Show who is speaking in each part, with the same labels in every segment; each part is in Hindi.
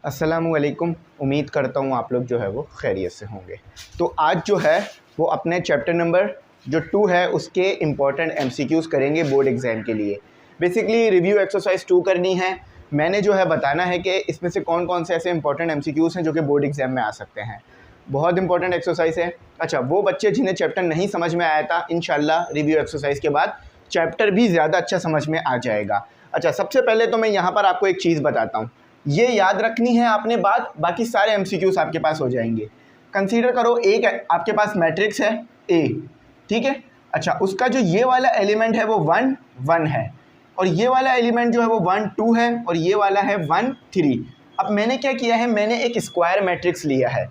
Speaker 1: अस्सलामुअलैकुम। उम्मीद करता हूँ आप लोग जो है वो खैरियत से होंगे। तो आज जो है वो अपने चैप्टर नंबर जो 2 है उसके इम्पॉर्टेंट एमसीक्यूज़ करेंगे बोर्ड एग्ज़ाम के लिए। बेसिकली रिव्यू एक्सरसाइज 2 करनी है। मैंने जो है बताना है कि इसमें से कौन कौन से ऐसे इंपॉर्टेंट एमसीक्यूज़ हैं जो कि बोर्ड एग्ज़ाम में आ सकते हैं। बहुत इंपॉर्टेंट एक्सरसाइज है। अच्छा, वो बच्चे जिन्हें चैप्टर नहीं समझ में आया था, इंशाल्लाह रिव्यू एक्सरसाइज के बाद चैप्टर भी ज़्यादा अच्छा समझ में आ जाएगा। अच्छा, सबसे पहले तो मैं यहाँ पर आपको एक चीज़ बताता हूँ, ये याद रखनी है आपने बात, बाकी सारे एमसीक्यूज़ आपके पास हो जाएंगे। कंसीडर करो एक आपके पास मैट्रिक्स है ए, ठीक है। अच्छा, उसका जो ये वाला एलिमेंट है वो 1 1 है, और ये वाला एलिमेंट जो है वो 1 2 है, और ये वाला है 1 3। अब मैंने क्या किया है, मैंने एक स्क्वायर मैट्रिक्स लिया है।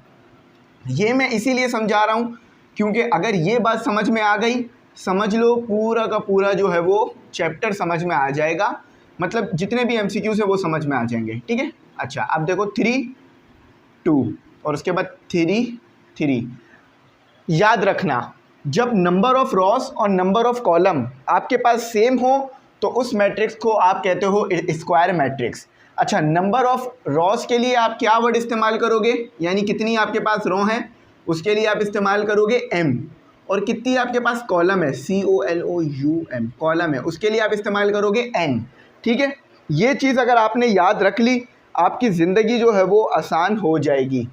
Speaker 1: ये मैं इसीलिए समझा रहा हूँ क्योंकि अगर ये बात समझ में आ गई, समझ लो पूरा का पूरा जो है वो चैप्टर समझ में आ जाएगा। मतलब जितने भी एमसीक्यूज़ है वो समझ में आ जाएंगे, ठीक है। अच्छा, अब देखो 3 2 और उसके बाद 3 3। याद रखना, जब नंबर ऑफ़ रॉस और नंबर ऑफ़ कॉलम आपके पास सेम हो तो उस मैट्रिक्स को आप कहते हो स्क्वायर मैट्रिक्स। अच्छा, नंबर ऑफ़ रॉस के लिए आप क्या वर्ड इस्तेमाल करोगे, यानी कितनी आपके पास रो हैं उसके लिए आप इस्तेमाल करोगे m, और कितनी आपके पास कॉलम है COLOUM कॉलम है उसके लिए आप इस्तेमाल करोगे n, ठीक है। ये चीज़ अगर आपने याद रख ली, आपकी ज़िंदगी जो है वो आसान हो जाएगी।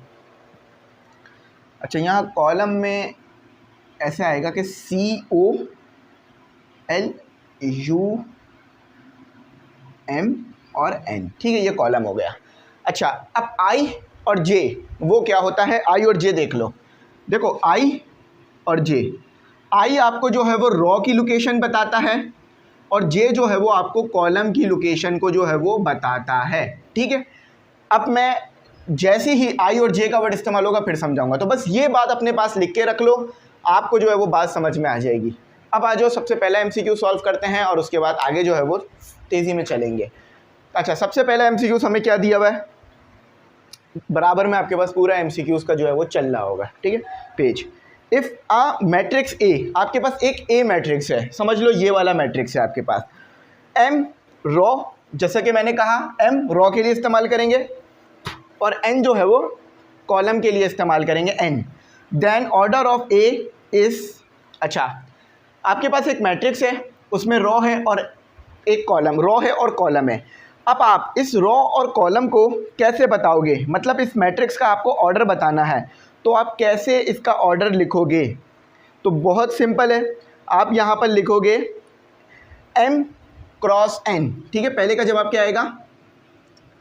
Speaker 1: अच्छा, यहाँ कॉलम में ऐसे आएगा कि COLUM और n, ठीक है, ये कॉलम हो गया। अच्छा, अब i और j वो क्या होता है, i और j देख लो। देखो i और j, i आपको जो है वो रॉ की लोकेशन बताता है और j जो है वो आपको कॉलम की लोकेशन को जो है वो बताता है, ठीक है। अब मैं जैसे ही i और j का वर्ड इस्तेमाल होगा फिर समझाऊंगा, तो बस ये बात अपने पास लिख के रख लो, आपको जो है वो बात समझ में आ जाएगी। अब आ जाओ, सबसे पहला एमसीक्यू सॉल्व करते हैं और उसके बाद आगे जो है वो तेज़ी में चलेंगे। अच्छा, सबसे पहला एमसीक्यू हमें क्या दिया हुआ है, बराबर में आपके पास पूरा एमसीक्यूज़ का जो है वो चल रहा होगा, ठीक है। Page if a matrix A, आपके पास एक ए मैट्रिक्स है, समझ लो ये वाला मैट्रिक्स है आपके पास। एम रॉ, जैसा कि मैंने कहा एम रॉ के लिए इस्तेमाल करेंगे और एन जो है वो कॉलम के लिए इस्तेमाल करेंगे n. Then order of A is, अच्छा आपके पास एक मैट्रिक्स है उसमें रॉ है और एक कॉलम, रॉ है और कॉलम है। अब आप इस रॉ और कॉलम को कैसे बताओगे, मतलब इस मैट्रिक्स का आपको ऑर्डर बताना है, तो आप कैसे इसका ऑर्डर लिखोगे, तो बहुत सिंपल है। आप यहाँ पर लिखोगे m क्रॉस n, ठीक है। पहले का जवाब क्या आएगा,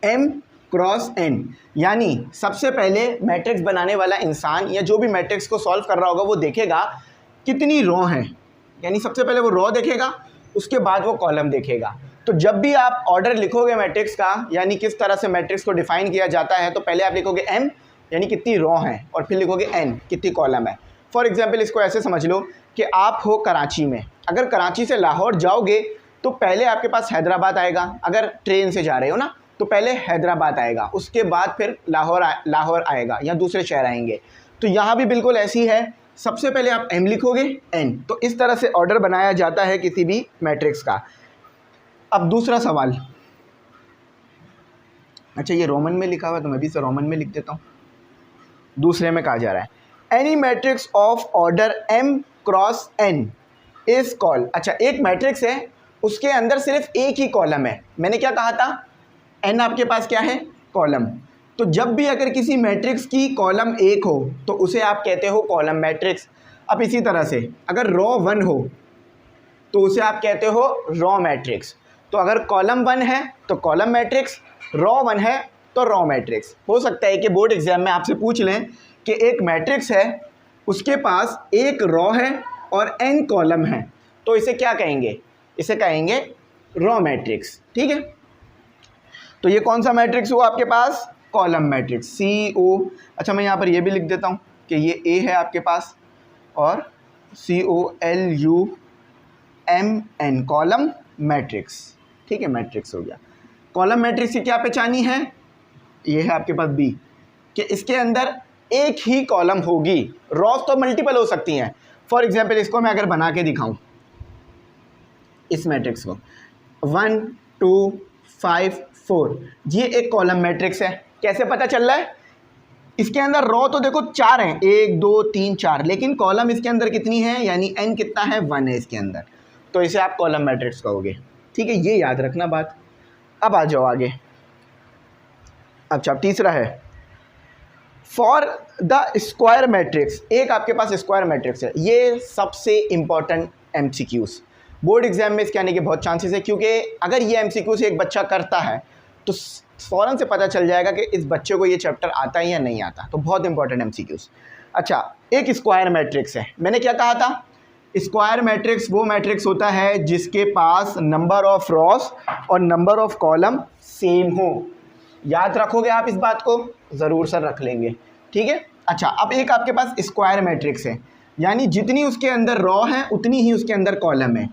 Speaker 1: m क्रॉस n, यानी सबसे पहले मैट्रिक्स बनाने वाला इंसान या जो भी मैट्रिक्स को सॉल्व कर रहा होगा वो देखेगा कितनी रो हैं, यानी सबसे पहले वो रो देखेगा, उसके बाद वो कॉलम देखेगा। तो जब भी आप ऑर्डर लिखोगे मैट्रिक्स का, यानी किस तरह से मैट्रिक्स को डिफाइन किया जाता है, तो पहले आप लिखोगे m यानी कितनी रो हैं और फिर लिखोगे n कितनी कॉलम है। फॉर एग्जांपल इसको ऐसे समझ लो कि आप हो कराची में, अगर कराची से लाहौर जाओगे तो पहले आपके पास हैदराबाद आएगा, अगर ट्रेन से जा रहे हो ना तो पहले हैदराबाद आएगा, उसके बाद फिर लाहौर आएगा या दूसरे शहर आएंगे। तो यहाँ भी बिल्कुल ऐसी है, सबसे पहले आप m लिखोगे n, तो इस तरह से ऑर्डर बनाया जाता है किसी भी मैट्रिक्स का। अब दूसरा सवाल, अच्छा ये रोमन में लिखा हुआ है तो मैं भी इसे रोमन में लिख देता हूँ। दूसरे में कहा जा रहा है any matrix of order m cross n is called, अच्छा एक मैट्रिक्स है उसके अंदर सिर्फ एक ही कॉलम है, मैंने क्या कहा था, n आपके पास क्या है, कॉलम। तो जब भी अगर किसी मैट्रिक्स की कॉलम एक हो तो उसे आप कहते हो कॉलम मैट्रिक्स। अब इसी तरह से अगर रॉ 1 हो तो उसे आप कहते हो रॉ मैट्रिक्स। तो अगर कॉलम 1 है तो कॉलम मैट्रिक्स, रॉ 1 है तो रॉ मैट्रिक्स। हो सकता है कि बोर्ड एग्जाम में आपसे पूछ लें कि एक मैट्रिक्स है उसके पास एक रॉ है और n कॉलम है, तो इसे क्या कहेंगे, इसे कहेंगे रॉ मैट्रिक्स, ठीक है। तो ये कौन सा मैट्रिक्स हुआ आपके पास, कॉलम मैट्रिक्स CO। अच्छा, मैं यहाँ पर ये भी लिख देता हूँ कि ये A है आपके पास और COLUMN कॉलम मैट्रिक्स, ठीक है, मैट्रिक्स हो गया। कॉलम मैट्रिक्स की क्या पहचानी है, ये है आपके पास B, कि इसके अंदर एक ही कॉलम होगी, रॉस तो मल्टीपल हो सकती हैं। फॉर एग्जांपल इसको मैं अगर बना के दिखाऊं, इस मैट्रिक्स को 1 2 5 4, ये एक कॉलम मैट्रिक्स है, कैसे पता चल रहा है? इसके अंदर रो तो देखो 4 हैं, 1 2 3 4, लेकिन कॉलम इसके अंदर कितनी है, यानी n कितना है, 1 है इसके अंदर, तो इसे आप कॉलम मैट्रिक्स कहोगे। ठीक है, ये याद रखना बात। अब आ जाओ आगे। अच्छा, तीसरा है फॉर द स्क्वायर मैट्रिक्स। एक आपके पास स्क्वायर मैट्रिक्स है, ये सबसे इंपॉर्टेंट MCQs, बोर्ड एग्जाम में इसके आने के बहुत चांसेस है, क्योंकि अगर ये MCQs एक बच्चा करता है तो फ़ौरन से पता चल जाएगा कि इस बच्चे को ये चैप्टर आता है या नहीं आता। तो बहुत इंपॉर्टेंट MCQs। अच्छा, एक स्क्वायर मैट्रिक्स है, मैंने क्या कहा था, स्क्वायर मैट्रिक्स वो मैट्रिक्स होता है जिसके पास नंबर ऑफ रॉस और नंबर ऑफ कॉलम सेम हो। याद रखोगे आप इस बात को? ज़रूर सर रख लेंगे। ठीक है। अच्छा, अब एक आपके पास स्क्वायर मैट्रिक्स है, यानी जितनी उसके अंदर रॉ है उतनी ही उसके अंदर कॉलम है।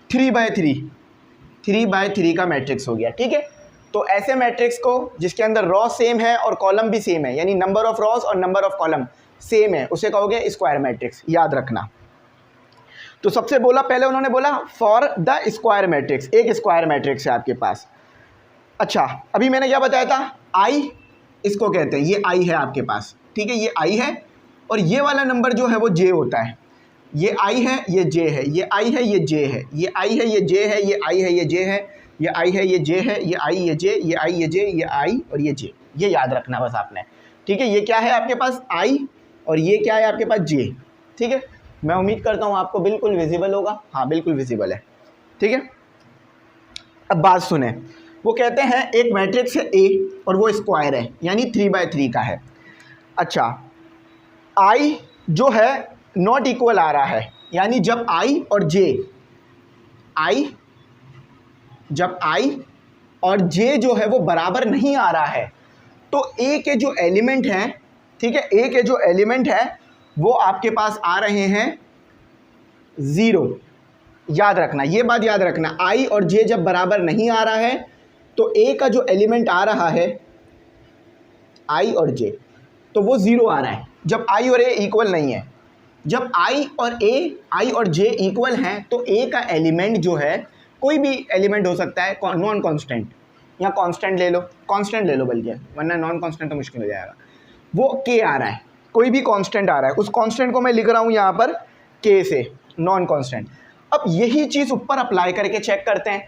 Speaker 1: 3/3 का मैट्रिक्स हो गया। ठीक है, तो ऐसे मैट्रिक्स को जिसके अंदर रॉ सेम है और कॉलम भी सेम है, यानी नंबर ऑफ रॉस और नंबर ऑफ कॉलम सेम है, उसे कहोगे स्क्वायर मैट्रिक्स। याद रखना। तो सबसे पहले उन्होंने बोला फॉर द स्क्वायर मैट्रिक्स, एक स्क्वायर मैट्रिक्स है आपके पास। अच्छा, अभी मैंने क्या बताया था, आई इसको कहते हैं, ये आई है आपके पास। ठीक है, ये आई है और ये वाला नंबर जो है वो जे होता है। ये आई है, ये जे है, ये आई है, ये जे है, ये आई है, ये जे है, ये आई है, ये जे है, ये आई है, ये जे है, ये आई, ये जे, ये आई, ये जे, ये आई और ये जे। ये याद रखना बस आपने। ठीक है, ये क्या है आपके पास, आई, और ये क्या है आपके पास, जे। ठीक है, मैं उम्मीद करता हूँ आपको बिल्कुल विजिबल होगा। हाँ, बिल्कुल विजिबल है। ठीक है, अब बात सुने। वो कहते हैं एक मैट्रिक्स है ए और वो स्क्वायर है, यानी 3/3 का है। अच्छा, आई जो है नॉट इक्वल आ रहा है, यानी जब आई और जे, जब आई और जे जो है वो बराबर नहीं आ रहा है, तो ए के जो एलिमेंट हैं, ठीक है, ए के जो एलिमेंट है वो आपके पास आ रहे हैं 0। याद रखना, ये बात याद रखना, आई और जे जब बराबर नहीं आ रहा है तो ए का जो एलिमेंट आ रहा है, आई और जे, तो वो 0 आ रहा है जब आई और ए इक्वल नहीं है। जब आई और जे इक्वल हैं तो ए का एलिमेंट जो है, कोई भी एलिमेंट हो सकता है, नॉन कांस्टेंट या कांस्टेंट ले लो, बल्कि, वरना नॉन कांस्टेंट तो मुश्किल हो जाएगा। वो के आ रहा है, कोई भी कांस्टेंट आ रहा है, उस कांस्टेंट को मैं लिख रहा हूँ यहाँ पर के से, नॉन कांस्टेंट। अब यही चीज़ ऊपर अप्लाई करके चेक करते हैं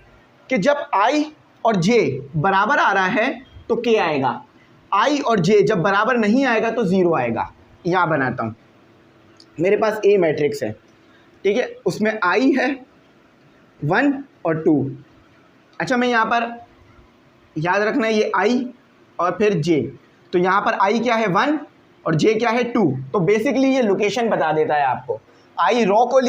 Speaker 1: कि जब आई और जे बराबर आ रहा है तो के आएगा, आई और जे जब बराबर नहीं आएगा तो 0 आएगा। यहाँ बनाता हूँ, मेरे पास ए मैट्रिक्स है, ठीक है, उसमें आई है 1 और 2। अच्छा, मैं यहाँ पर याद रखना है ये आई और फिर जे, तो यहाँ पर आई क्या है 1 और जे क्या है 2। तो बेसिकली ये लोकेशन बता देता है आपको, आई रॉ के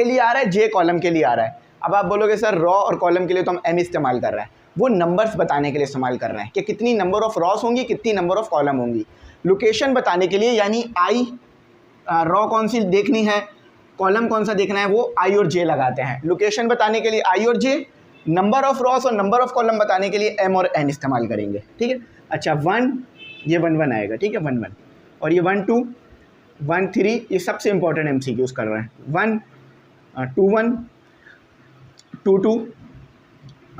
Speaker 1: लिए आ रहा है, जे कॉलम के लिए आ रहा है। अब आप बोलोगे सर रॉ और कॉलम के लिए तो हम एम इस्तेमाल कर रहे हैं, वो नंबर्स बताने के लिए इस्तेमाल कर रहे हैं कि कितनी नंबर ऑफ रॉस होंगी, कितनी नंबर ऑफ कॉलम होंगी। लोकेशन बताने के लिए, यानी आई रॉ कौन सी देखनी है, कॉलम कौन सा देखना है, वो आई और जे लगाते हैं। लोकेशन बताने के लिए आई और जे, नंबर ऑफ रॉस और नंबर ऑफ कॉलम बताने के लिए एम और एन इस्तेमाल करेंगे। ठीक है। अच्छा, 1 ये 1 आएगा, ठीक है, 1 और ये 1 2 1 3, ये सबसे इंपॉर्टेंट MCQs कर रहे हैं। 1 2 1 2 2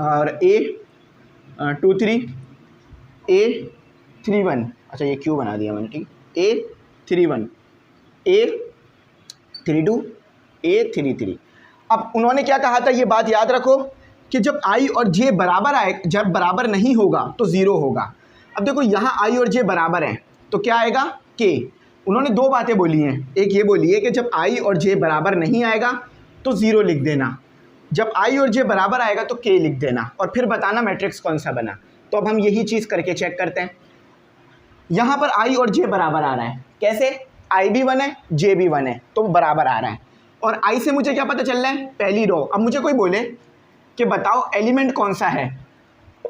Speaker 1: और A 2 3 A 3 1। अच्छा, ये क्यों बना दिया मैंने, ठीक, A 3 1 A 3 2 A 3 3। अब उन्होंने क्या कहा था, ये बात याद रखो कि जब I और J बराबर आए, जब बराबर नहीं होगा तो 0 होगा। अब देखो यहाँ I और J बराबर हैं तो क्या आएगा, K। उन्होंने 2 बातें बोली हैं, एक ये बोली है कि जब I और J बराबर नहीं आएगा तो 0 लिख देना, जब I और J बराबर आएगा तो K लिख देना, और फिर बताना मैट्रिक्स कौन सा बना। तो अब हम यही चीज़ करके चेक करते हैं। यहाँ पर I और J बराबर आ रहा है, कैसे, I भी 1 है, J भी 1 है, तो बराबर आ रहा है। और I से मुझे क्या पता चल रहा है, पहली रो। अब मुझे कोई बोले कि बताओ एलिमेंट कौन सा है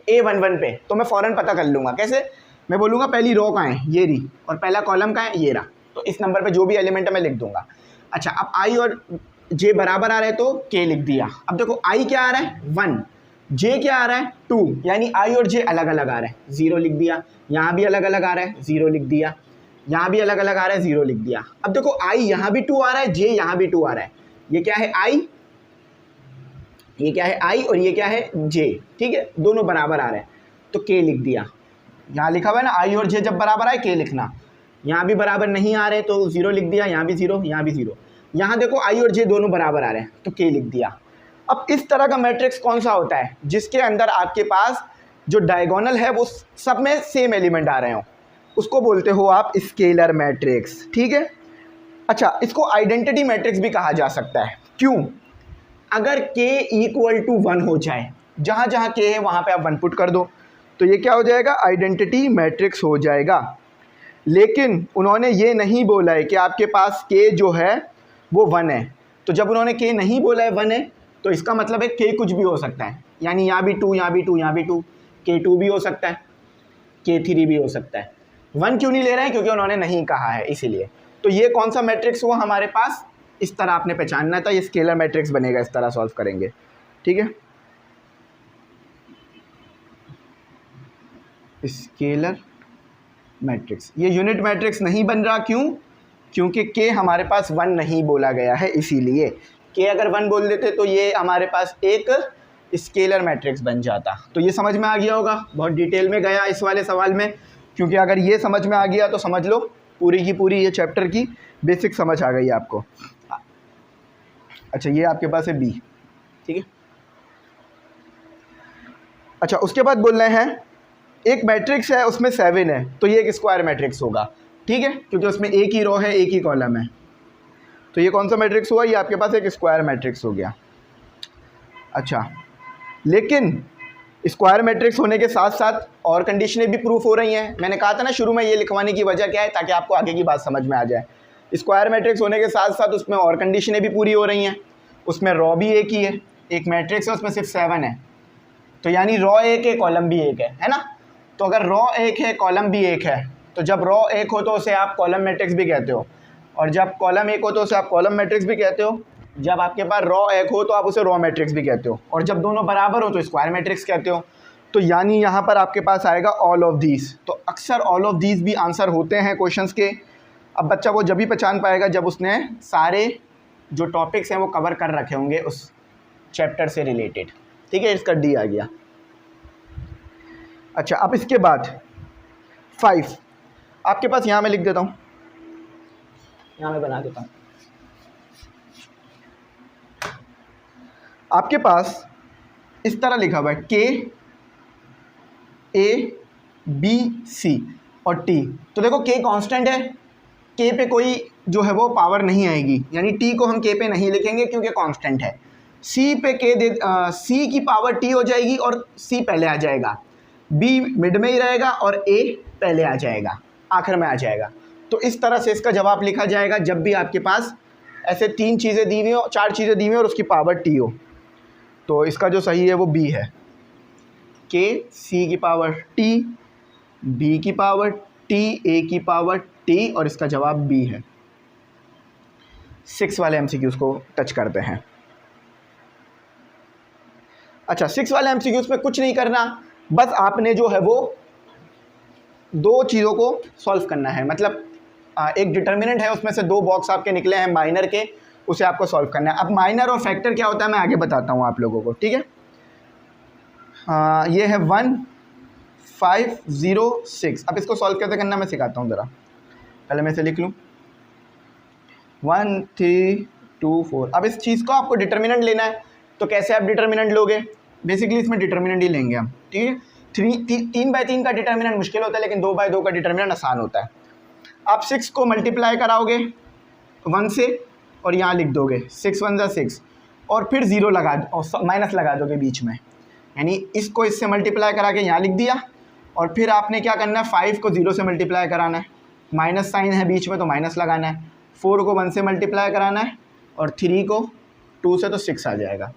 Speaker 1: A11 पे, तो मैं फ़ौरन पता कर लूँगा। कैसे, मैं बोलूँगा पहली रो कहाँ है, ये रही, और पहला कॉलम कहाँ है, ये रहा, तो इस नंबर पे जो भी एलिमेंट है मैं लिख दूँगा। अच्छा, अब I और J बराबर आ रहे हैं तो K लिख दिया। अब देखो I क्या आ रहा है 1, J क्या आ रहा है 2, यानी I और J अलग अलग आ रहा है, 0 लिख दिया। यहाँ भी अलग अलग आ रहा है, 0 लिख दिया। यहाँ भी अलग अलग आ रहा है, 0 लिख दिया। अब देखो I यहाँ भी 2 आ रहा है, J यहाँ भी 2 आ रहा है, ये क्या है I, ये क्या है I और ये क्या है J, ठीक है, दोनों बराबर आ रहे हैं तो K लिख दिया। यहाँ लिखा हुआ है ना आई और जे जब बराबर आए के लिखना, यहाँ भी बराबर नहीं आ रहे तो 0 लिख दिया, यहाँ भी 0, यहाँ भी 0। यहाँ देखो आई और जे दोनों बराबर आ रहे हैं तो के लिख दिया। अब इस तरह का मैट्रिक्स कौन सा होता है जिसके अंदर आपके पास जो डायगोनल है वो सब में सेम एलिमेंट आ रहे हो, उसको बोलते हो आप स्केलर मैट्रिक्स। ठीक है। अच्छा, इसको आइडेंटिटी मैट्रिक्स भी कहा जा सकता है। क्यों? अगर k इक्वल टू 1 हो जाए, जहाँ जहाँ k है वहाँ पे आप 1 पुट कर दो तो ये क्या हो जाएगा, आइडेंटिटी मैट्रिक्स हो जाएगा। लेकिन उन्होंने ये नहीं बोला है कि आपके पास k जो है वो 1 है। तो जब उन्होंने k नहीं बोला है 1 है तो इसका मतलब है k कुछ भी हो सकता है, यानी यहाँ भी 2, यहाँ भी 2, यहाँ भी 2, k2 भी हो सकता है, k3 भी हो सकता है। 1 क्यों नहीं ले रहे हैं? क्योंकि उन्होंने नहीं कहा है, इसीलिए। तो ये कौन सा मैट्रिक्स हुआ हमारे पास, इस तरह आपने पहचानना था, ये स्केलर मैट्रिक्स बनेगा, इस तरह सॉल्व करेंगे। ठीक है, स्केलर मैट्रिक्स। ये यूनिट मैट्रिक्स नहीं बन रहा, क्यों? क्योंकि k हमारे पास 1 नहीं बोला गया है, इसीलिए। k अगर 1 बोल देते तो ये हमारे पास एक स्केलर मैट्रिक्स बन जाता। तो ये समझ में आ गया होगा, बहुत डिटेल में गया इस वाले सवाल में, क्योंकि अगर ये समझ में आ गया तो समझ लो पूरी की पूरी ये चैप्टर की बेसिक समझ आ गई आपको। अच्छा, ये आपके पास है b। ठीक है। अच्छा, उसके बाद बोल रहे हैं एक मैट्रिक्स है उसमें 7 है तो ये एक स्क्वायर मैट्रिक्स होगा। ठीक है, क्योंकि उसमें एक ही रो है, एक ही कॉलम है। तो ये कौन सा मैट्रिक्स हुआ, ये आपके पास एक स्क्वायर मैट्रिक्स हो गया। अच्छा, लेकिन स्क्वायर मैट्रिक्स होने के साथ साथ और कंडीशनें भी प्रूफ हो रही हैं। मैंने कहा था ना शुरू में, ये लिखवाने की वजह क्या है, ताकि आपको आगे की बात समझ में आ जाए। स्क्वायर मैट्रिक्स होने के साथ साथ उसमें और कंडीशनें भी पूरी हो रही हैं। उसमें रॉ भी एक ही है, एक मैट्रिक्स है उसमें सिर्फ 7 है, तो यानी रॉ एक है कॉलम भी एक है ना। तो अगर रॉ एक है कॉलम भी एक है, तो जब रॉ एक हो तो उसे आप कॉलम मैट्रिक्स भी कहते हो, और जब कॉलम एक हो तो उसे आप कॉलम मैट्रिक्स भी कहते हो। जब आपके पास रॉ एक हो तो आप उसे रॉ मैट्रिक्स भी कहते हो, और जब दोनों बराबर हो तो स्क्वायर मैट्रिक्स कहते हो। तो यानी यहाँ पर आपके पास आएगा ऑल ऑफ दीज। तो अक्सर ऑल ऑफ दीज भी आंसर होते हैं क्वेश्चंस के। अब बच्चा वो जब भी पहचान पाएगा जब उसने सारे जो टॉपिक्स हैं वो कवर कर रखे होंगे उस चैप्टर से रिलेटेड। ठीक है, इसका डी आ गया। अच्छा, अब इसके बाद 5 आपके पास, यहाँ मैं लिख देता हूँ, यहाँ मैं बना देता हूँ। आपके पास इस तरह लिखा हुआ है k a b c और t। तो देखो k कांस्टेंट है, k पे कोई जो है वो पावर नहीं आएगी, यानी t को हम k पे नहीं लिखेंगे क्योंकि कांस्टेंट है। c पे k c की पावर t हो जाएगी और c पहले आ जाएगा, b मिड में ही रहेगा और a पहले आ जाएगा, आखिर में आ जाएगा। तो इस तरह से इसका जवाब लिखा जाएगा जब भी आपके पास ऐसे 3 चीज़ें दी हुई हो, 4 चीज़ें दी हुई और उसकी पावर t हो। तो इसका जो सही है वो b है, k c की पावर t, b की पावर t, a की पावर t, और इसका जवाब b है। 6 वाले MCQs को टच करते हैं। अच्छा, 6 वाले MCQs में कुछ नहीं करना, बस आपने जो है वो 2 चीज़ों को सॉल्व करना है। मतलब एक डिटर्मिनेंट है, उसमें से 2 बॉक्स आपके निकले हैं माइनर के, उसे आपको सॉल्व करना है। अब माइनर और फैक्टर क्या होता है मैं आगे बताता हूँ आप लोगों को। ठीक है, ये है 1 5 0 6। अब इसको सॉल्व कैसे करना मैं सिखाता हूँ ज़रा, पहले मैं इसे लिख लूँ 1 3 2 4। अब इस चीज़ को आपको डिटर्मिनेंट लेना है, तो कैसे आप डिटर्मिनेंट लोगे, बेसिकली इसमें डिटर्मिनेंट ही लेंगे हम। ठीक है, 3 बाई 3 का डिटर्मिनेंट मुश्किल होता है, लेकिन 2 बाई 2 का डिटर्मिनेंट आसान होता है। आप 6 को मल्टीप्लाई कराओगे 1 से और यहाँ लिख दोगे 6 1 6, और फिर 0 लगा और माइनस लगा दोगे बीच में, यानी इसको इससे मल्टीप्लाई करा के यहाँ लिख दिया। और फिर आपने क्या करना है, 5 को 0 से मल्टीप्लाई कराना है, माइनस साइन है बीच में तो माइनस लगाना है, 4 को 1 से मल्टीप्लाई कराना है, और 3 को 2 से तो 6 आ जाएगा।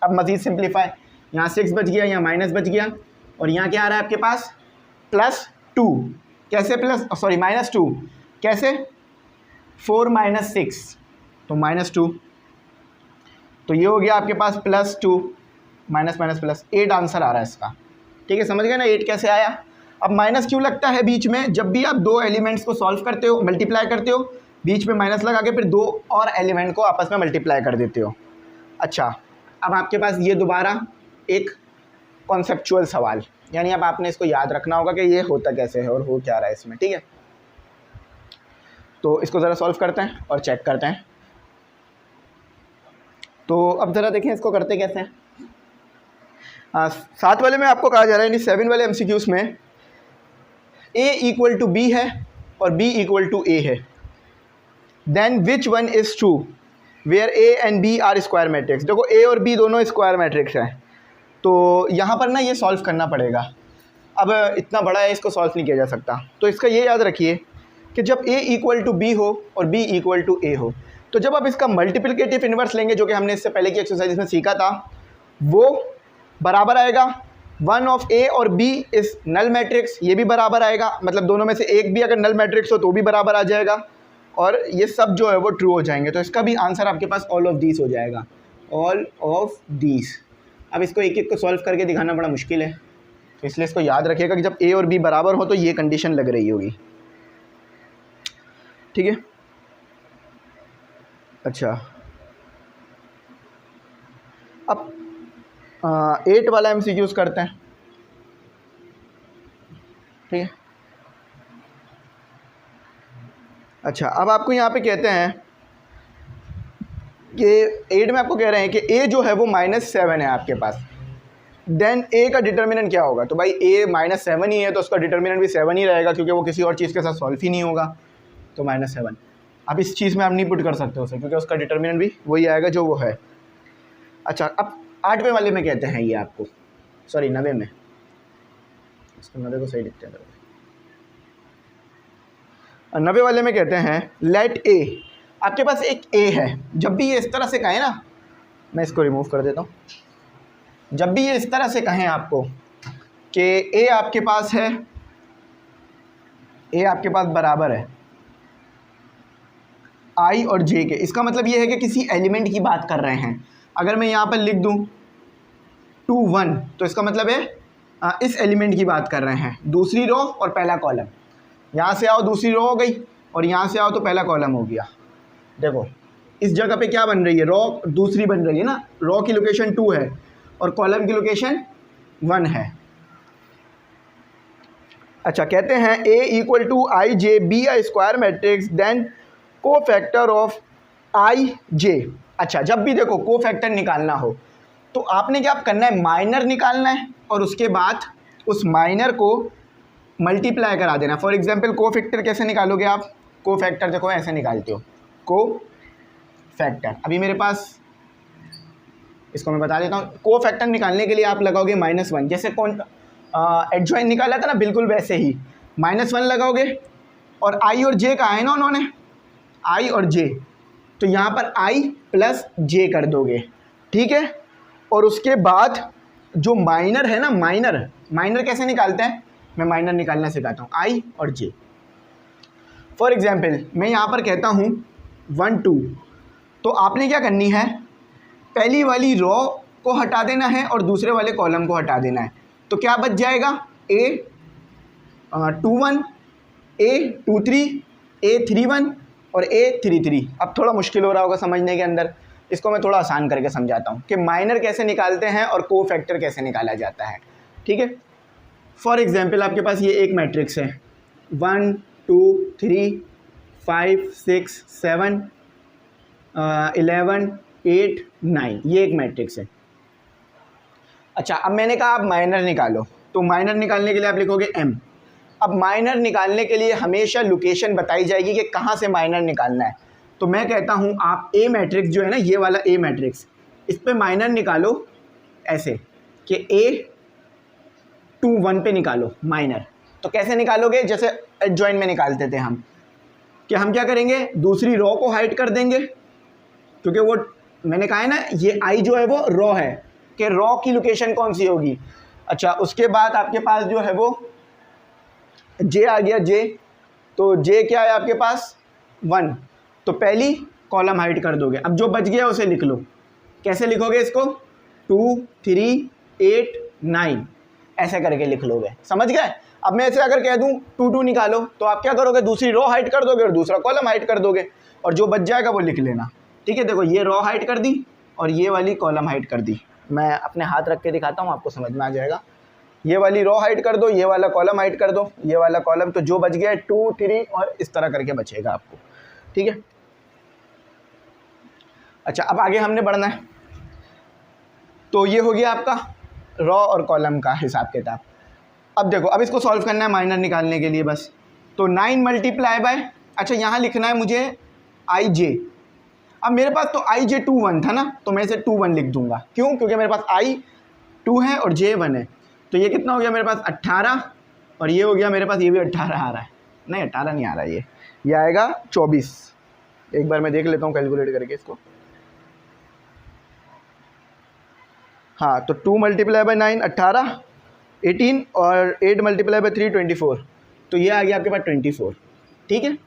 Speaker 1: अब मज़ीद सिंप्लीफाई, यहाँ 6 बच गया, यहाँ माइनस बच गया, और यहाँ क्या आ रहा है आपके पास +2। कैसे -2 कैसे, 4 - 6 तो -2। तो ये हो गया आपके पास +2 माइनस प्लस 8 आंसर आ रहा है इसका। ठीक है, समझ गए ना 8 कैसे आया। अब माइनस क्यों लगता है बीच में, जब भी आप 2 एलिमेंट्स को सॉल्व करते हो, मल्टीप्लाई करते हो, बीच में माइनस लगा के फिर 2 और एलिमेंट को आपस में मल्टीप्लाई कर देते हो। अच्छा, अब आपके पास ये दोबारा एक कॉन्सेप्चुअल सवाल, यानी अब आपने इसको याद रखना होगा कि ये होता कैसे है और हो क्या रहा है इसमें, ठीक है। तो इसको ज़रा सॉल्व करते हैं और चेक करते हैं। तो अब ज़रा देखें इसको करते कैसे हैं। 7 वाले में आपको कहा जा रहा है, यानी 7 वाले MCQs में A इक्वल टू B है और B इक्वल टू A है, then which one is true where A and B are square matrix. देखो A और B दोनों स्क्वायर मैट्रिक्स हैं, तो यहाँ पर ना ये सॉल्व करना पड़ेगा। अब इतना बड़ा है, इसको सॉल्व नहीं किया जा सकता। तो इसका ये याद रखिए कि जब A इक्वल टू B हो और B इक्वल टू A हो, तो जब आप इसका मल्टीप्लिकेटिव इन्वर्स लेंगे, जो कि हमने इससे पहले की एक्सरसाइज में सीखा था, वो बराबर आएगा 1 ऑफ A और B इस नल मैट्रिक्स। ये भी बराबर आएगा, मतलब दोनों में से एक भी अगर नल मैट्रिक्स हो तो भी बराबर आ जाएगा, और ये सब जो है वो ट्रू हो जाएंगे। तो इसका भी आंसर आपके पास ऑल ऑफ दीस हो जाएगा, ऑल ऑफ दीस। अब इसको एक एक को सॉल्व करके दिखाना बड़ा मुश्किल है, तो इसलिए इसको याद रखिएगा कि जब A और B बराबर हो तो ये कंडीशन लग रही होगी, ठीक है। अच्छा, अब 8 वाला MCQs करते हैं, ठीक है। अच्छा, अब आपको यहाँ पे कहते हैं कि 8 में आपको कह रहे हैं कि A जो है वो -7 है आपके पास, देन A का डिटर्मिनेंट क्या होगा। तो भाई A -7 ही है, तो उसका डिटर्मिनेंट भी 7 ही रहेगा, क्योंकि वो किसी और चीज़ के साथ सॉल्व ही नहीं होगा, तो -7। अब इस चीज़ में आप नहीं पुट कर सकते उसे, क्योंकि उसका डिटर्मिनेंट भी वही आएगा जो वो है। अच्छा, अब 8वें वाले में कहते हैं ये आपको, सॉरी 90 में, इसको 90 को सही लिखते हैं। 90 वाले में कहते हैं लेट A, आपके पास एक A है। जब भी ये इस तरह से कहें ना, मैं इसको रिमूव कर देता हूँ, जब भी ये इस तरह से कहें आपको कि A आपके पास है, A आपके पास बराबर है I और J के, इसका मतलब ये है कि किसी एलिमेंट की बात कर रहे हैं। अगर मैं यहाँ पर लिख दूँ 2 1, तो इसका मतलब है इस एलिमेंट की बात कर रहे हैं, दूसरी रो और पहला कॉलम। यहाँ से आओ दूसरी रो हो गई, और यहाँ से आओ तो पहला कॉलम हो गया। देखो इस जगह पे क्या बन रही है, रो दूसरी बन रही है ना, रो की लोकेशन 2 है और कॉलम की लोकेशन 1 है। अच्छा, कहते हैं A equal to I J be a square matrix, then cofactor of I J. अच्छा, जब भी देखो को फैक्टर निकालना हो तो आपने क्या करना है, माइनर निकालना है और उसके बाद उस माइनर को मल्टीप्लाई करा देना। फॉर एग्जांपल को फैक्टर कैसे निकालोगे आप, को फैक्टर देखो ऐसे निकालते हो, को फैक्टर। अभी मेरे पास, इसको मैं बता देता हूँ, को फैक्टर निकालने के लिए आप लगाओगे -1, जैसे कौन एडजॉइन निकाला था ना, बिल्कुल वैसे ही -1 लगाओगे। और आई और जे कहा है ना उन्होंने, आई और जे, तो यहाँ पर आई प्लस जे कर दोगे, ठीक है। और उसके बाद जो माइनर है ना, माइनर कैसे निकालते हैं, मैं माइनर निकालना सिखाता हूँ, आई और जे। फॉर एग्जाम्पल मैं यहाँ पर कहता हूँ 1 2, तो आपने क्या करनी है, पहली वाली रो को हटा देना है और दूसरे वाले कॉलम को हटा देना है। तो क्या बच जाएगा, A 2 1, A 2 3, A 3 1 और A 3 3। अब थोड़ा मुश्किल हो रहा होगा समझने के अंदर, इसको मैं थोड़ा आसान करके समझाता हूँ कि माइनर कैसे निकालते हैं और को फैक्टर कैसे निकाला जाता है, ठीक है। फॉर एग्जांपल आपके पास ये एक मैट्रिक्स है 1 2 3 5 6 7 11 8 9, ये एक मैट्रिक्स है। अच्छा, अब मैंने कहा आप माइनर निकालो, तो माइनर निकालने के लिए आप लिखोगे M। अब माइनर निकालने के लिए हमेशा लोकेशन बताई जाएगी कि कहाँ से माइनर निकालना है। तो मैं कहता हूँ आप A मैट्रिक्स जो है ना, ये वाला A मैट्रिक्स, इस पे माइनर निकालो ऐसे कि A 2 1 पे निकालो माइनर। तो कैसे निकालोगे, जैसे एडजॉइन में निकालते थे हम, कि हम क्या करेंगे, दूसरी रो को हाइड कर देंगे, क्योंकि वो मैंने कहा है ना, ये I जो है वो रो है, कि रो की लोकेशन कौन सी होगी। अच्छा, उसके बाद आपके पास जो है वो J आ गया, J, तो J क्या है आपके पास 1, तो पहली कॉलम हाइड कर दोगे। अब जो बच गया उसे लिख लो, कैसे लिखोगे इसको, 2 3 8 9 ऐसे करके लिख लोगे, समझ गए। अब मैं ऐसे अगर कह दूं 2 2 निकालो, तो आप क्या करोगे, दूसरी रो हाइड कर दोगे और दूसरा कॉलम हाइड कर दोगे, और जो बच जाएगा वो लिख लेना, ठीक है। देखो ये रो हाइड कर दी और ये वाली कॉलम हाइड कर दी। मैं अपने हाथ रख के दिखाता हूँ, आपको समझ में आ जाएगा। ये वाली रो हाइड कर दो, ये वाला कॉलम हाइड कर दो, ये वाला कॉलम, तो जो बच गया 2 3 और इस तरह करके बचेगा आपको, ठीक है। अच्छा, अब आगे हमने बढ़ना है। तो ये हो गया आपका रो और कॉलम का हिसाब किताब। अब देखो, अब इसको सॉल्व करना है माइनर निकालने के लिए बस। तो 9 मल्टीप्लाई बाय, अच्छा यहाँ लिखना है मुझे आई जे। अब मेरे पास तो आई जे 2 1 था ना, तो मैं इसे 2 1 लिख दूंगा। क्यों? क्योंकि मेरे पास आई 2 है और जे 1 है। तो ये कितना हो गया मेरे पास 18, और ये हो गया मेरे पास, ये भी 18 आ रहा है। नहीं 18 नहीं आ रहा, ये आएगा 24। एक बार मैं देख लेता हूँ कैलकुलेट करके इसको। हाँ, तो 2 मल्टीप्लाई बाई 9 18, 18 और 8 मल्टीप्लाई बाई 3 24। तो ये आ गया आपके पास 24, ठीक है।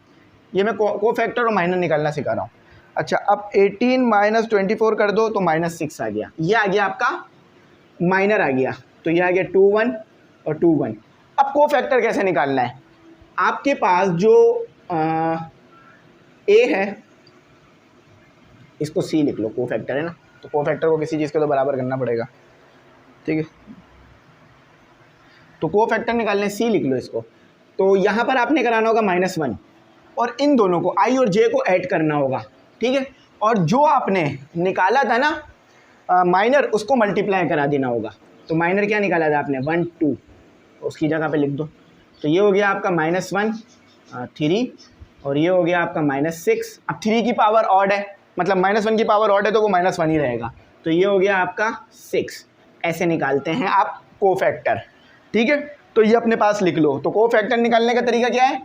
Speaker 1: ये मैं को फैक्टर और माइनर निकालना सिखा रहा हूँ। अच्छा, अब 18 माइनस 24 कर दो तो -6 आ गया। ये आ गया आपका माइनर आ गया। तो ये आ गया 2 1 और 2 1। अब को फैक्टर कैसे निकालना है? आपके पास जो ए है, इसको सी लिख लो, को फैक्टर है ना, तो को फैक्टर को किसी चीज़ के तो बराबर करना पड़ेगा, ठीक है। तो को फैक्टर निकालने सी लिख लो इसको। तो यहाँ पर आपने कराना होगा -1 और इन दोनों को आई और जे को ऐड करना होगा, ठीक है। और जो आपने निकाला था ना माइनर, उसको मल्टीप्लाई करा देना होगा। तो माइनर क्या निकाला था आपने? 1 2, उसकी जगह पे लिख दो। तो ये हो गया आपका -1 3, और ये हो गया आपका -6। अब 3 की पावर ऑड है, मतलब -1 की पावर ऑड है तो वो -1 ही रहेगा। तो ये हो गया आपका 6। ऐसे निकालते हैं आप को फैक्टर, ठीक है। तो ये अपने पास लिख लो। तो को फैक्टर निकालने का तरीका क्या है?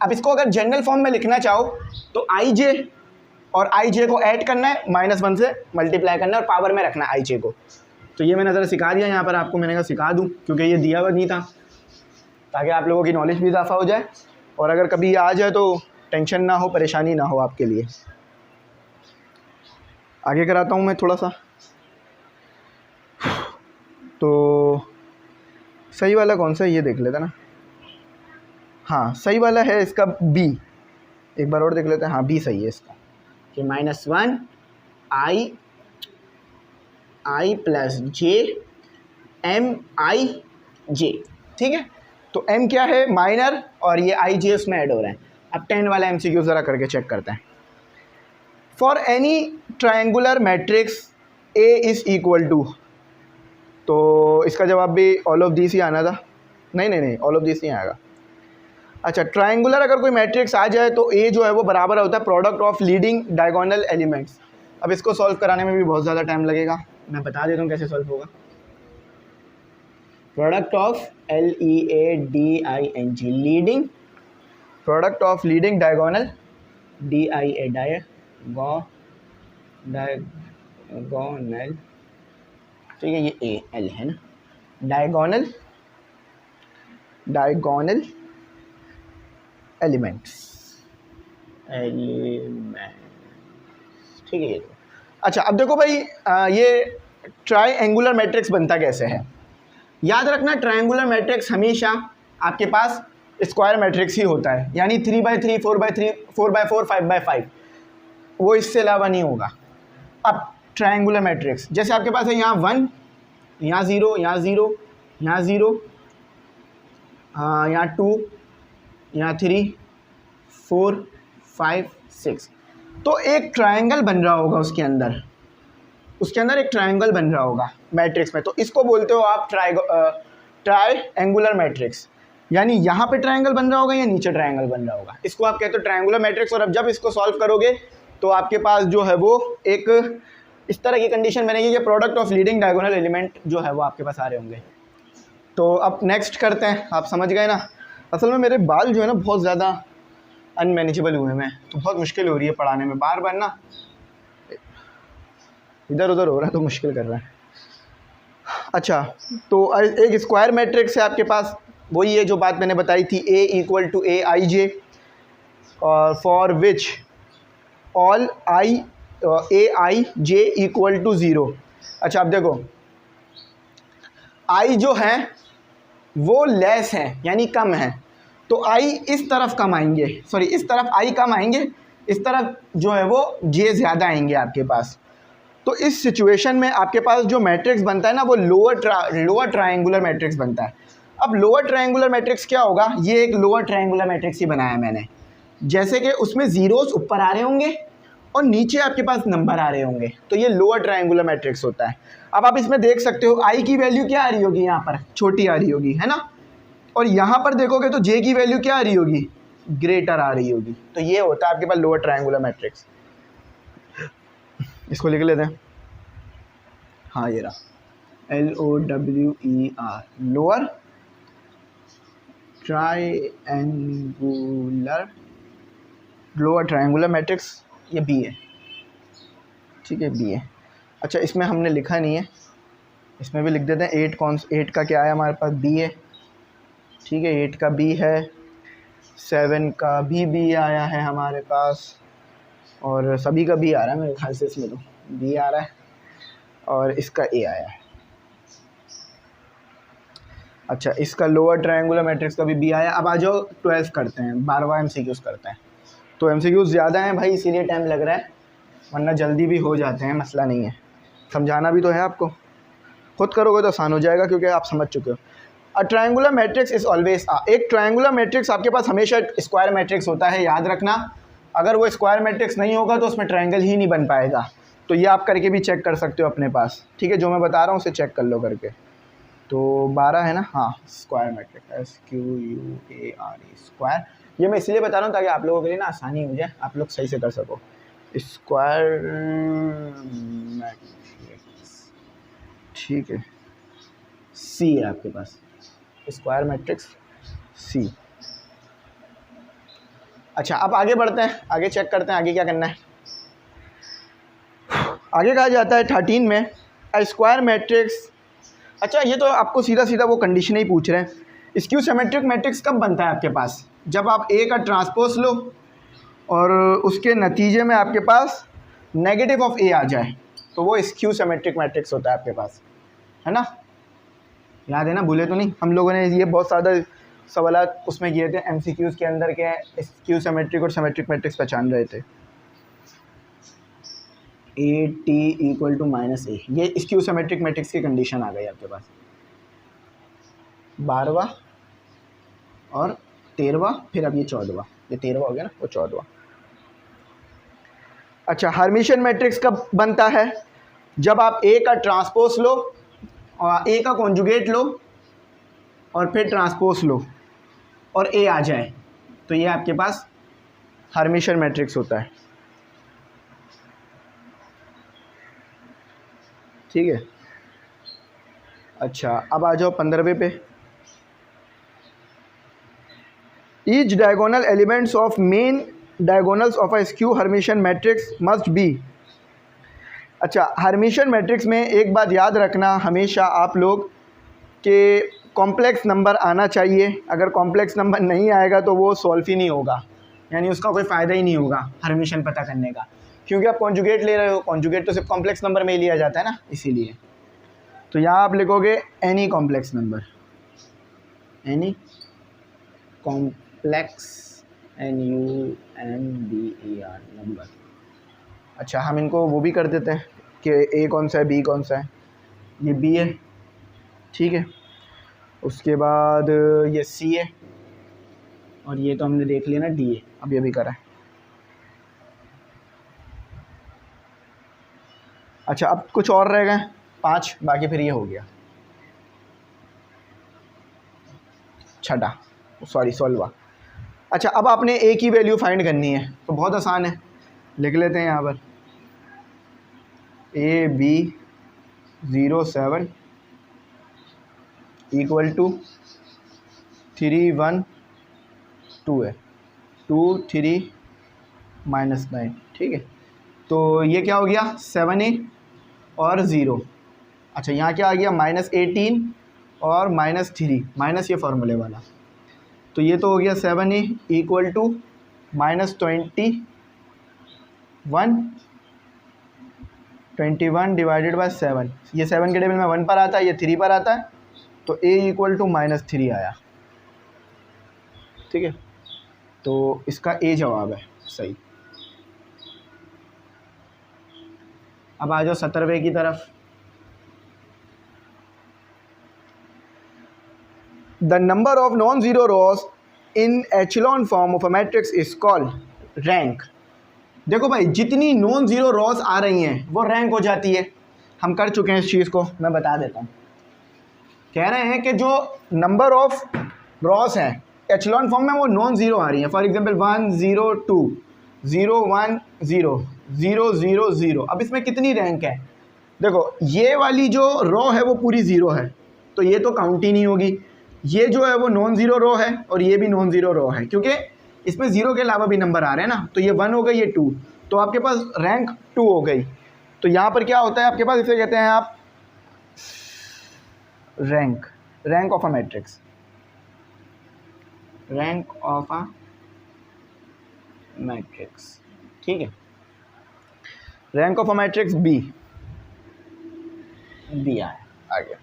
Speaker 1: अब इसको अगर जनरल फॉर्म में लिखना चाहो तो आई जे और आई जे को ऐड करना है, -1 से मल्टीप्लाई करना है और पावर में रखना है आई जे को। तो ये मैंने ज़रा सिखा दिया यहाँ पर आपको, मैंने कहा सिखा दूँ क्योंकि ये दिया हुआ नहीं था, ताकि आप लोगों की नॉलेज भी इजाफा हो जाए और अगर कभी ये आ जाए तो टेंशन ना हो, परेशानी ना हो आपके लिए। आगे कराता हूँ मैं थोड़ा सा। तो सही वाला कौन सा है ये देख लेते ना। हाँ, सही वाला है इसका बी। एक बार और देख लेते हैं। हाँ, बी सही है इसका, कि -1 आई प्लस जे एम आई जे, ठीक है। तो m क्या है? माइनर, और ये आई जे उसमें ऐड हो रहा है। अब 10 वाला MCQ ज़रा करके चेक करते हैं। For any triangular matrix A is equal to, तो इसका जवाब भी ऑल ऑफ दिस ही आना था। नहीं, ऑल ऑफ दिस ही आएगा। अच्छा, ट्रायंगुलर अगर कोई मैट्रिक्स आ जाए तो A जो है वो बराबर होता है product of leading diagonal elements. अब इसको सॉल्व कराने में भी बहुत ज़्यादा टाइम लगेगा, मैं बता देता हूँ कैसे सॉल्व होगा। Product of LEADING, leading, product of leading diagonal, DIA diagonal, ठीक है, ये AL है ना, डायगोनल एलिमेंट्स, ठीक है ये। अच्छा, अब देखो भाई, ये ट्रायंगुलर मैट्रिक्स बनता कैसे है? याद रखना, ट्रायंगुलर मैट्रिक्स हमेशा आपके पास स्क्वायर मैट्रिक्स ही होता है, यानी 3x3, 4x3, 4x4, 5x5, वो इससे अलावा नहीं होगा। अब ट्रायंगुलर मैट्रिक्स जैसे आपके पास है, यहाँ 1, यहाँ 0, यहाँ 0, यहाँ 0, यहाँ 2, यहाँ 3, 4, 5, 6, तो एक ट्रायंगल बन रहा होगा उसके अंदर एक ट्रायंगल बन रहा होगा मैट्रिक्स में। तो इसको बोलते हो आप ट्रायंगुलर मैट्रिक्स, यानी यहाँ पे ट्रायंगल बन रहा होगा या नीचे ट्रायंगल बन रहा होगा, इसको आप कहते हो ट्रायंगुलर मैट्रिक्स। और अब जब इसको सॉल्व करोगे तो आपके पास जो है वो एक इस तरह की कंडीशन बनेगी कि product of leading diagonal element जो है वो आपके पास आ रहे होंगे। तो अब नेक्स्ट करते हैं, आप समझ गए ना। असल में मेरे बाल जो है ना बहुत ज़्यादा अनमैनेजेबल हुए हैं, तो बहुत मुश्किल हो रही है पढ़ाने में, बार बार ना इधर उधर हो रहा है तो मुश्किल कर रहा है। अच्छा, तो एक स्क्वायर मैट्रिक्स है आपके पास, वही है जो बात मैंने बताई थी, A इक्वल टू AIJ, और for which all AIJ equal to 0। अच्छा, अब देखो I जो है वो लेस है, यानी कम है, तो I इस तरफ कम आएंगे, इस तरफ I कम आएंगे, इस तरफ जो है वो J ज़्यादा आएंगे आपके पास। तो इस सिचुएशन में आपके पास जो मैट्रिक्स बनता है ना वो लोअर ट्रायंगुलर मैट्रिक्स बनता है। अब लोअर ट्रायंगुलर मैट्रिक्स क्या होगा, ये एक लोअर ट्रायंगुलर मैट्रिक्स ही बनाया मैंने, जैसे कि उसमें जीरोस ऊपर आ रहे होंगे और नीचे आपके पास नंबर आ रहे होंगे, तो ये लोअर ट्रायंगुलर मैट्रिक्स होता है। अब आप इसमें देख सकते हो आई की वैल्यू क्या आ रही होगी, यहाँ पर छोटी आ रही होगी, है ना, और यहाँ पर देखोगे तो जे की वैल्यू क्या आ रही होगी, ग्रेटर आ रही होगी। तो ये होता है आपके पास लोअर ट्रायंगुलर मैट्रिक्स। इसको लिख लेते हैं, हाँ ये रहा LOWER, लोअर ट्रायंगुलर मैट्रिक्स, ये बी है, ठीक है बी है। अच्छा इसमें हमने लिखा नहीं है, इसमें भी लिख देते हैं 8 का क्या है हमारे पास, बी है, ठीक है 8 का बी है, 7 का भी बी आया है हमारे पास, और सभी का बी आ रहा है मेरे ख्याल से, इसमें तो बी आ रहा है, और इसका ए आया है। अच्छा इसका लोअर ट्रायंगुलर मैट्रिक्स का भी बी आया। अब आ जाओ 12 करते हैं, 12वां MCQs करते हैं। तो MCQs ज़्यादा हैं भाई, इसीलिए टाइम लग रहा है, वरना जल्दी भी हो जाते हैं, मसला नहीं है, समझाना भी तो है आपको, खुद करोगे तो आसान हो जाएगा क्योंकि आप समझ चुके हो। A triangular matrix is always एक ट्रायंगुलर मैट्रिक्स आपके पास हमेशा स्क्वायर मैट्रिक्स होता है, याद रखना। अगर वो स्क्वायर मैट्रिक्स नहीं होगा तो उसमें ट्रायंगल ही नहीं बन पाएगा। तो ये आप करके भी चेक कर सकते हो अपने पास, ठीक है, जो मैं बता रहा हूँ उसे चेक कर लो करके। तो 12 है ना, हाँ स्क्वायर मैट्रिक्स SQUARE स्क्वायर, ये मैं इसलिए बता रहा हूँ ताकि आप लोगों के लिए ना आसानी हो जाए, आप लोग सही से कर सको। स्क्वायर मैट्रिक्स, ठीक है, सी है आपके पास, स्क्वायर मैट्रिक्स सी। अच्छा अब आगे बढ़ते हैं, आगे चेक करते हैं आगे क्या करना है। आगे कहा जाता है 13 में स्क्वायर मैट्रिक्स। अच्छा ये तो आपको सीधा सीधा वो कंडीशन ही पूछ रहे हैं। स्क्यू सिमेट्रिक मैट्रिक्स कब बनता है आपके पास, जब आप ए का ट्रांसपोज लो और उसके नतीजे में आपके पास नेगेटिव ऑफ ए आ जाए, तो वो स्क्यू सिमेट्रिक मैट्रिक्स होता है आपके पास, है ना, याद है ना, भूले तो नहीं। हम लोगों ने ये बहुत ज़्यादा सवालात उसमें किए थे MCQs के अंदर के, स्क्यू सिमेट्रिक और सिमेट्रिक मैट्रिक्स पहचान रहे थे। AT = -A, ये स्क्यू सिमेट्रिक मैट्रिक्स की कंडीशन आ गई आपके पास। 12वां और 13वां, फिर अब ये 14वां, ये 13वां हो गया ना, वो 14वां। अच्छा हर्मिशियन मैट्रिक्स कब बनता है, जब आप ए का ट्रांसपोज लो और ए का कॉन्जुगेट लो और फिर ट्रांसपोज लो और ए आ जाए, तो ये आपके पास हर्मिशियन मैट्रिक्स होता है, ठीक है। अच्छा अब आ जाओ 15वें पे। Each diagonal elements of main diagonals of a skew Hermitian matrix must be. अच्छा हर्मिशियन मैट्रिक्स में एक बात याद रखना हमेशा आप लोग के कॉम्प्लेक्स नंबर आना चाहिए। अगर कॉम्प्लेक्स नंबर नहीं आएगा तो वो सॉल्व ही नहीं होगा, यानी उसका कोई फ़ायदा ही नहीं होगा हर्मिशियन पता करने का, क्योंकि आप कॉन्जुगेट ले रहे हो, कॉन्जुगेट तो सिर्फ कॉम्प्लेक्स नंबर में ही लिया जाता है ना, इसीलिए। तो यहाँ आप लिखोगे any complex number, any complex NUMBER number. अच्छा हम इनको वो भी कर देते हैं कि ए कौन सा है, बी कौन सा है, ये बी है, ठीक है। उसके बाद ये सी है, और ये तो हमने देख लिया ना डी है, अब ये भी करा है। अच्छा अब कुछ और रह गए 5, बाकी फिर ये हो गया छठा, सॉरी 16वां। अच्छा अब आपने ए की वैल्यू फाइंड करनी है, तो बहुत आसान है, लिख लेते हैं यहाँ पर AB07 = 3 1 2 है, 2 3 -9, ठीक है। तो ये क्या हो गया 7A और 0। अच्छा यहाँ क्या आ गया -18 और -3, माइनस ये फार्मूले वाला, तो ये तो हो गया 7A = -21 डिवाइडेड बाय 7। ये 7 के टेबल में 1 पर आता है, ये 3 पर आता है, तो A = -3 आया, ठीक है। तो इसका ए जवाब है सही। अब आ जाओ 17वें की तरफ। The number of non zero rows in echelon form of a matrix is called rank. देखो भाई, जितनी नॉन ज़ीरो रॉस आ रही हैं वो रैंक हो जाती है। हम कर चुके हैं इस चीज़ को, मैं बता देता हूँ। कह रहे हैं कि जो नंबर ऑफ रॉस हैं एचलॉन फॉर्म में वो नॉन ज़ीरो आ रही हैं। For example 1 0 2 0 1 0 0 0 0। अब इसमें कितनी रैंक है? देखो, ये वाली जो रो है वो पूरी ज़ीरो है, तो ये तो काउंट ही नहीं होगी। ये जो है वो नॉन ज़ीरो रो है और ये भी नॉन ज़ीरो रो है, क्योंकि इसमें ज़ीरो के अलावा भी नंबर आ रहे हैं ना। तो ये 1 हो गई, ये 2, तो आपके पास रैंक 2 हो गई। तो यहाँ पर क्या होता है आपके पास, इसे कहते हैं आप rank of a matrix, rank of a matrix. ठीक है, रैंक ऑफ अ मैट्रिक्स बी आ गया।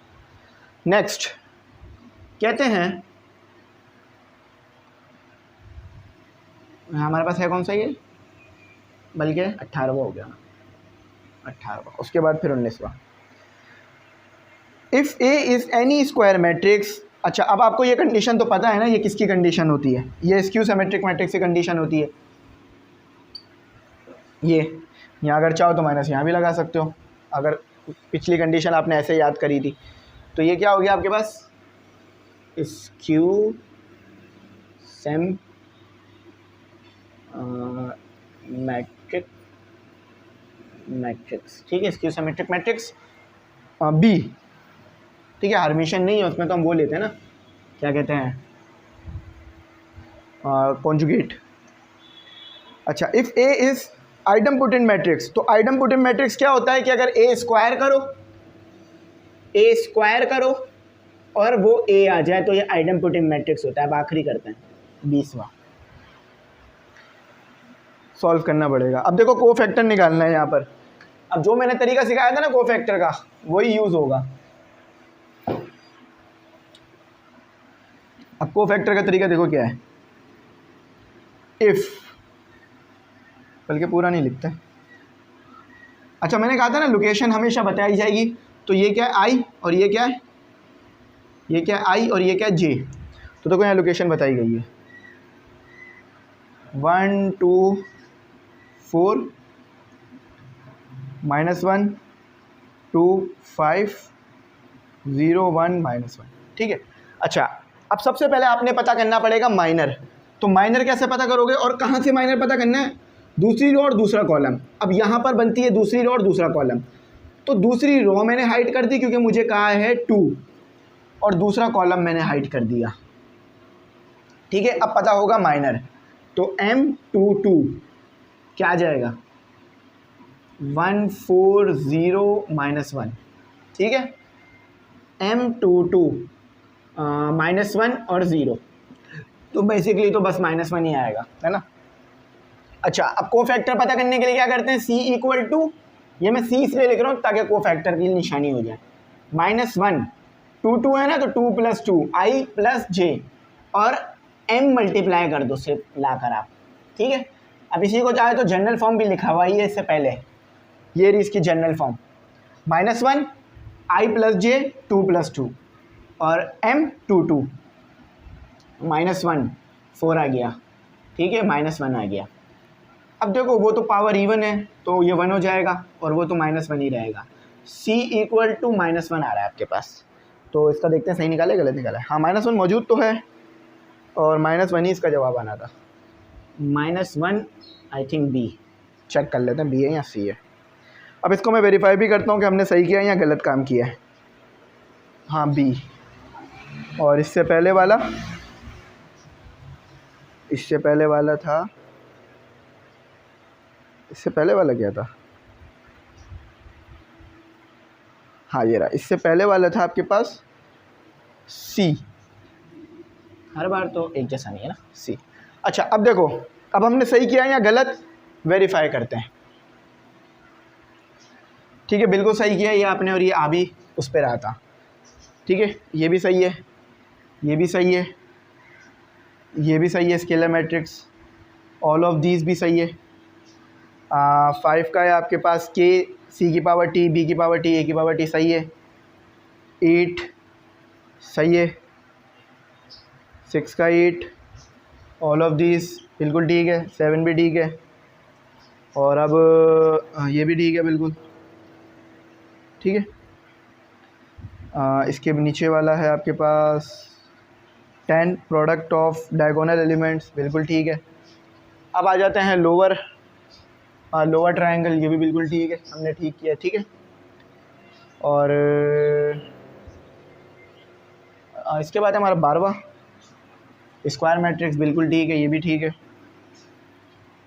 Speaker 1: नेक्स्ट कहते हैं, हमारे पास है कौन सा ये, बल्कि 18वां हो गया, 18वां, उसके बाद फिर 19वां। If A is any square matrix. अच्छा, अब आपको ये कंडीशन तो पता है ना, ये किसकी कंडीशन होती है? ये स्क्यू सिमेट्रिक मैट्रिक्स की कंडीशन होती है। ये यहाँ अगर चाहो तो माइनस यहाँ भी लगा सकते हो, अगर पिछली कंडीशन आपने ऐसे याद करी थी। तो ये क्या हो गया आपके पास, स्क्यू सेम मैट्रिक्स। ठीक है, स्क्यू सिमेट्रिक मैट्रिक्स बी। ठीक है, हर्मिशन नहीं है उसमें, तो हम वो लेते हैं ना, क्या कहते हैं, कॉन्जुगेट। अच्छा, इफ़ ए इज़ आइडमपोटेंट मैट्रिक्स। तो आइडमपोटेंट मैट्रिक्स क्या होता है कि अगर ए स्क्वायर करो और वो ए आ जाए तो ये आइडमपोटेंट मैट्रिक्स होता है। अब आखिरी करते हैं, 20वां सॉल्व करना पड़ेगा। अब देखो, कोफैक्टर निकालना है यहाँ पर। अब जो मैंने तरीका सिखाया था ना कोफैक्टर का, वही यूज़ होगा। अब कोफैक्टर का तरीका देखो क्या है। इफ़, बल्कि पूरा नहीं लिखते। अच्छा, मैंने कहा था ना लोकेशन हमेशा बताई जाएगी। तो ये क्या है, आई, और ये क्या है, ये क्या है, आई, और ये क्या है, जे। तो देखो यहाँ लोकेशन बताई गई है, 1 2 4 -1 2 5 0 1 -1। ठीक है। अच्छा, अब सबसे पहले आपने पता करना पड़ेगा माइनर। तो माइनर कैसे पता करोगे और कहाँ से माइनर पता करना है? दूसरी रो और दूसरा कॉलम। अब यहाँ पर बनती है दूसरी रो और दूसरा कॉलम। तो दूसरी रो मैंने हाइड कर दी क्योंकि मुझे कहा है 2, और दूसरा कॉलम मैंने हाइड कर दिया। ठीक है, अब पता होगा माइनर। तो M22 क्या आ जाएगा, 1 4 0 -1। ठीक है, M22 -1 और 0, तो बेसिकली तो बस -1 ही आएगा, है ना। अच्छा, अब कोफैक्टर पता करने के लिए क्या करते हैं, C = ये मैं C इसलिए लिख रहा हूँ ताकि कोफैक्टर की निशानी हो जाए। -1 2 2 है ना, तो 2 + 2 I + J, और M मल्टीप्लाई कर दो सिर्फ लाकर आप। ठीक है, अब इसी को चाहे तो जनरल फॉर्म भी लिखा हुआ है इससे पहले, ये रही इसकी जनरल फॉर्म, -1 I + J 2 + 2 और M22 -1 4 आ गया। ठीक है, -1 आ गया। अब देखो, वो तो पावर इवन है तो ये 1 हो जाएगा, और वो तो -1 ही रहेगा। C = -1 आ रहा है आपके पास। तो इसका देखते हैं सही निकाले गलत निकाला है। हाँ, -1 मौजूद तो है, और -1 ही इसका जवाब आना था। -1 आई थिंक B, चेक कर लेते हैं B है या C है। अब इसको मैं वेरीफाई भी करता हूँ कि हमने सही किया है या गलत काम किया है। हाँ, B। और इससे पहले वाला था, इससे पहले वाला क्या था, हाँ ये रहा, इससे पहले वाला था आपके पास C। हर बार तो एक जैसा नहीं है ना, C। अच्छा, अब देखो, अब हमने सही किया है या गलत, वेरीफाई करते हैं। ठीक है, बिल्कुल सही किया ये आपने, और ये आ भी उस पर रहा था। ठीक है, ये भी सही है, ये भी सही है, ये भी सही है, scalar matrix, all of these भी सही है। 5 का है आपके पास K सी की पावर टी, बी की पावर टी, ए की पावर टी, सही है। 8 सही है, 6 का 8, ऑल ऑफ दिस बिल्कुल ठीक है, 7 भी ठीक है, और अब ये भी ठीक है बिल्कुल ठीक है। इसके नीचे वाला है आपके पास 10 प्रोडक्ट ऑफ डायगोनल एलिमेंट्स, बिल्कुल ठीक है। अब आ जाते हैं लोअर ट्रायंगल, ये भी बिल्कुल ठीक है, हमने ठीक किया ठीक है। और इसके बाद हमारा 12वां स्क्वायर मैट्रिक्स, बिल्कुल ठीक है, ये भी ठीक है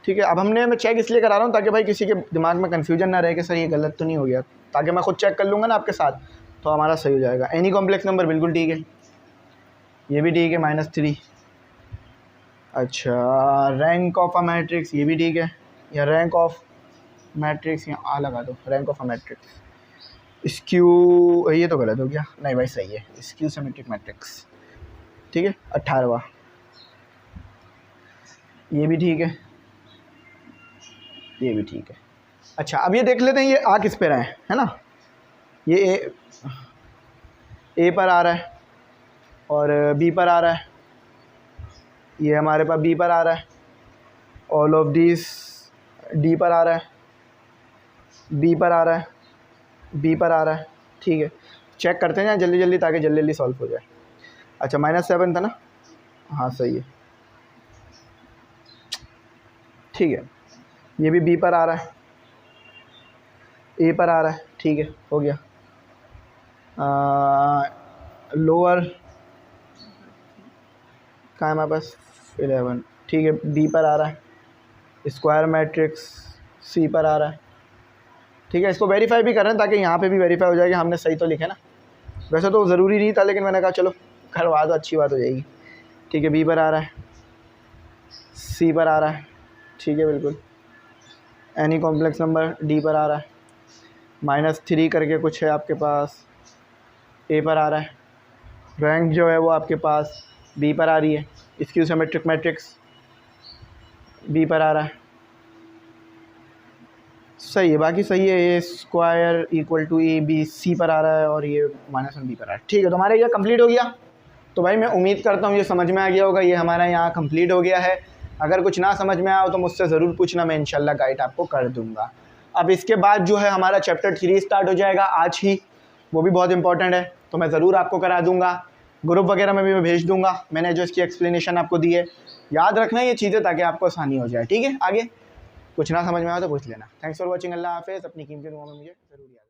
Speaker 1: ठीक है। अब मैं चेक इसलिए करा रहा हूँ ताकि भाई किसी के दिमाग में कन्फ्यूजन ना रहे कि सर ये गलत तो नहीं हो गया, ताकि मैं खुद चेक कर लूँगा ना आपके साथ, तो हमारा सही हो जाएगा। एनी कॉम्प्लेक्स नंबर बिल्कुल ठीक है, ये भी ठीक है, -3। अच्छा, रैंक ऑफ अ मैट्रिक्स, ये भी ठीक है, या रैंक ऑफ मैट्रिक्स यहाँ आ लगा दो, rank of a matrix. Skew, ये तो गलत हो गया, नहीं भाई सही है, स्क्यू सिमेट्रिक मैट्रिक्स ठीक है। 18वां, ये भी ठीक है, ये भी ठीक है। अच्छा, अब ये देख लेते हैं ये आ किस पे रहा है ना। ये ए पर आ रहा है और बी पर आ रहा है, ये हमारे पास बी पर आ रहा है, ऑल ऑफ दिस डी पर आ रहा है, बी पर आ रहा है, बी पर आ रहा है ठीक है। चेक करते हैं जल्दी जल्दी ताकि जल्दी जल्दी सॉल्व हो जाए। अच्छा, -7 था ना, हाँ सही है ठीक है। ये भी बी पर आ रहा है, ए पर आ रहा है ठीक है, हो गया। लोअर कहाँ है हमारे पास, 11 ठीक है, बी पर आ रहा है, स्क्वायर मैट्रिक्स सी पर आ रहा है ठीक है। इसको वेरीफाई भी कर रहे हैं ताकि यहाँ पे भी वेरीफाई हो जाए कि हमने सही तो लिखे ना। वैसे तो ज़रूरी नहीं था, लेकिन मैंने कहा चलो करवा दो, अच्छी बात हो जाएगी ठीक है। बी पर आ रहा है, सी पर आ रहा है ठीक है बिल्कुल। एनी कॉम्प्लेक्स नंबर डी पर आ रहा है, -3 करके कुछ है आपके पास, ए पर आ रहा है। रैंक जो है वो आपके पास बी पर आ रही है, स्क्यू सिमेट्रिक मैट्रिक्स बी पर आ रहा है, सही है, बाकी सही है। A square equal to A B C पर आ रहा है, और ये -1 बी पर आ रहा है ठीक है। तो हमारा ये कंप्लीट हो गया। तो भाई मैं उम्मीद करता हूँ ये समझ में आ गया होगा, ये हमारा यहाँ कंप्लीट हो गया है। अगर कुछ ना समझ में आया तो मुझसे ज़रूर पूछना, मैं इंशाल्लाह गाइड आपको कर दूँगा। अब इसके बाद जो है हमारा चैप्टर 3 स्टार्ट हो जाएगा आज ही, वो भी बहुत इंपॉर्टेंट है, तो मैं ज़रूर आपको करा दूँगा। ग्रुप वगैरह में भी मैं भेज दूँगा, मैंने जो इसकी एक्सप्लेनेशन आपको दी है। याद रखना ये चीज़ें ताकि आपको आसानी हो जाए ठीक है। आगे कुछ ना समझ में आया तो पूछ लेना। थैंक्स फॉर वॉचिंग, अल्लाह हाफ़िज़। अपनी कीमती दुआ में मुझे ज़रूर याद